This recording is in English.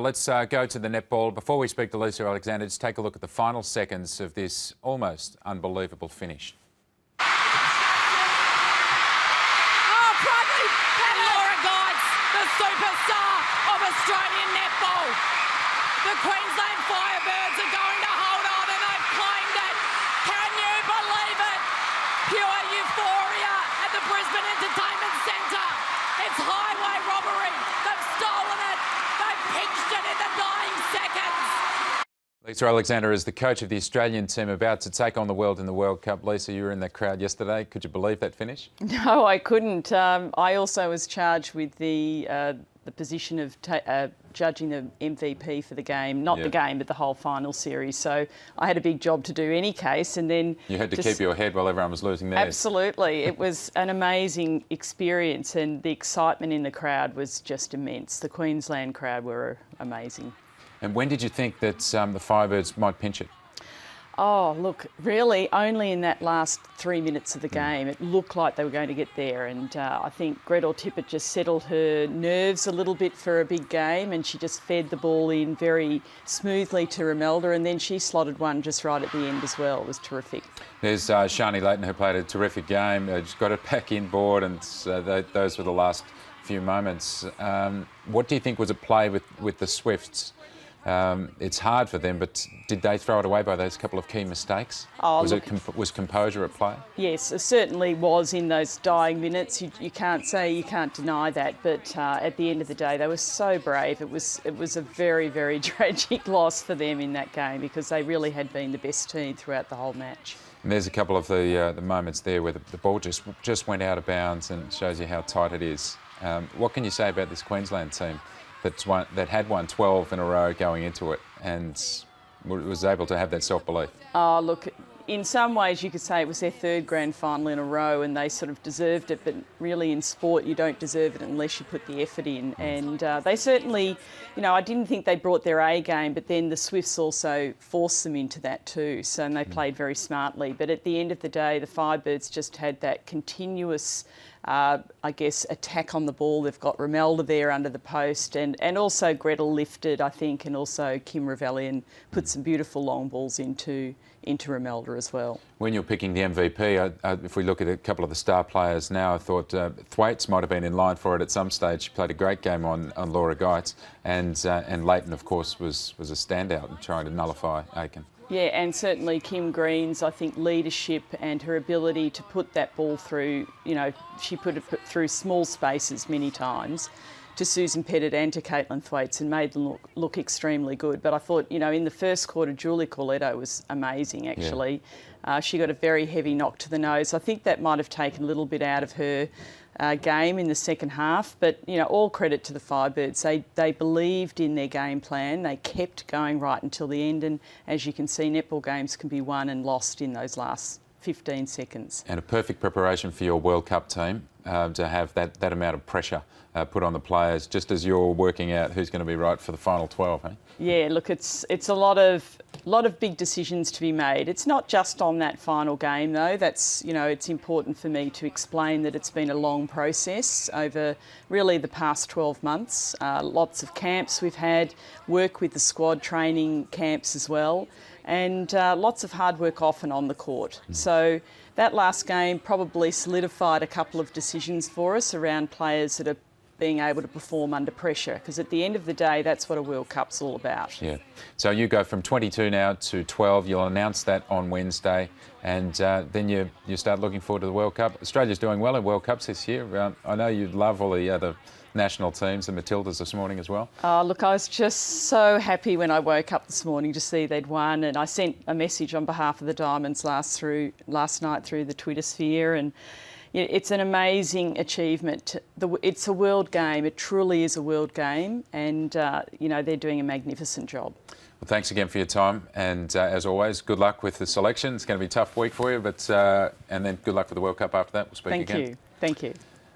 Let's go to the netball. Before we speak to Lisa Alexander, just take a look at the final seconds of this almost unbelievable finish. Oh, proudly, and Laura Geitz, the superstar of Australian netball. The Queensland Firebirds are going to hold on and they've claimed it. Can you believe it? Pure euphoria at the Brisbane Entertainment Centre. It's highway robbery. They've stolen it. They've pinched it in the dying seconds. Lisa Alexander is the coach of the Australian team about to take on the world in the World Cup. Lisa, you were in that crowd yesterday. Could you believe that finish? No, I couldn't. I also was charged with the position of judging the MVP for the game, not the game, but the whole final series. So I had a big job to do any case, and then you had to keep your head while everyone was losing theirs. Absolutely, it was an amazing experience, and the excitement in the crowd was just immense. The Queensland crowd were amazing. And when did you think that the Firebirds might pinch it? Oh, look, really only in that last 3 minutes of the game. It looked like they were going to get there, and I think Gretel Tippett just settled her nerves a little bit for a big game, and she just fed the ball in very smoothly to Romelda, and then she slotted one just right at the end as well. It was terrific. There's Shani Layton, who played a terrific game. Just got it back inboard, and those were the last few moments. What do you think was at play with the Swifts? It's hard for them, but did they throw it away by those couple of key mistakes? Oh, was composure at play? Yes, it certainly was in those dying minutes. You can't deny that. But at the end of the day, they were so brave. It was a very, very tragic loss for them in that game, because they really had been the best team throughout the whole match. And there's a couple of the moments there where the ball just went out of bounds, and shows you how tight it is. What can you say about this Queensland team that had won 12 in a row going into it and was able to have that self-belief? Oh, look, in some ways you could say it was their third grand final in a row, and they sort of deserved it, but really in sport you don't deserve it unless you put the effort in. And they certainly, I didn't think they brought their A game, but then the Swifts also forced them into that too, and they played very smartly. But at the end of the day, the Firebirds just had that continuous attack on the ball. They've got Romelda there under the post, and also Gretel lifted, I think, and also Kim Ravellian put some beautiful long balls into Romelda as well. When you're picking the MVP, if we look at a couple of the star players now, I thought Thwaites might have been in line for it at some stage. She played a great game on Laura Geitz, and Layton, of course, was a standout in trying to nullify Aiken. Yeah, and certainly Kim Green's, I think, leadership and her ability to put that ball through, she put it through small spaces many times to Susan Pettit and to Caitlin Thwaites, and made them look extremely good. But I thought, in the first quarter, Julie Corletto was amazing, actually. Yeah. She got a very heavy knock to the nose. I think that might have taken a little bit out of her game in the second half, but all credit to the Firebirds. They believed in their game plan. They kept going right until the end, and as you can see, netball games can be won and lost in those last 15 seconds. And a perfect preparation for your World Cup team to have that amount of pressure put on the players, just as you're working out who's going to be right for the final 12, eh? Yeah, look, it's a lot of big decisions to be made. It's not just on that final game, though. That's, it's important for me to explain that it's been a long process over really the past 12 months. Lots of camps we've had, work with the squad, training camps as well, and lots of hard work off and on the court. So that last game probably solidified a couple of decisions for us around players that are being able to perform under pressure, because at the end of the day, that's what a World Cup's all about. Yeah. So you go from 22 now to 12. You'll announce that on Wednesday, and then you start looking forward to the World Cup. Australia's doing well in World Cups this year. I know you love all the other national teams, the Matildas this morning as well. Oh, look, I was just so happy when I woke up this morning to see they'd won, and I sent a message on behalf of the Diamonds last night through the Twitter sphere, and it's an amazing achievement. It's a world game. It truly is a world game, and they're doing a magnificent job. Well, thanks again for your time, and as always, good luck with the selection. It's going to be a tough week for you, but and then good luck for the World Cup after that. We'll speak again. Thank you.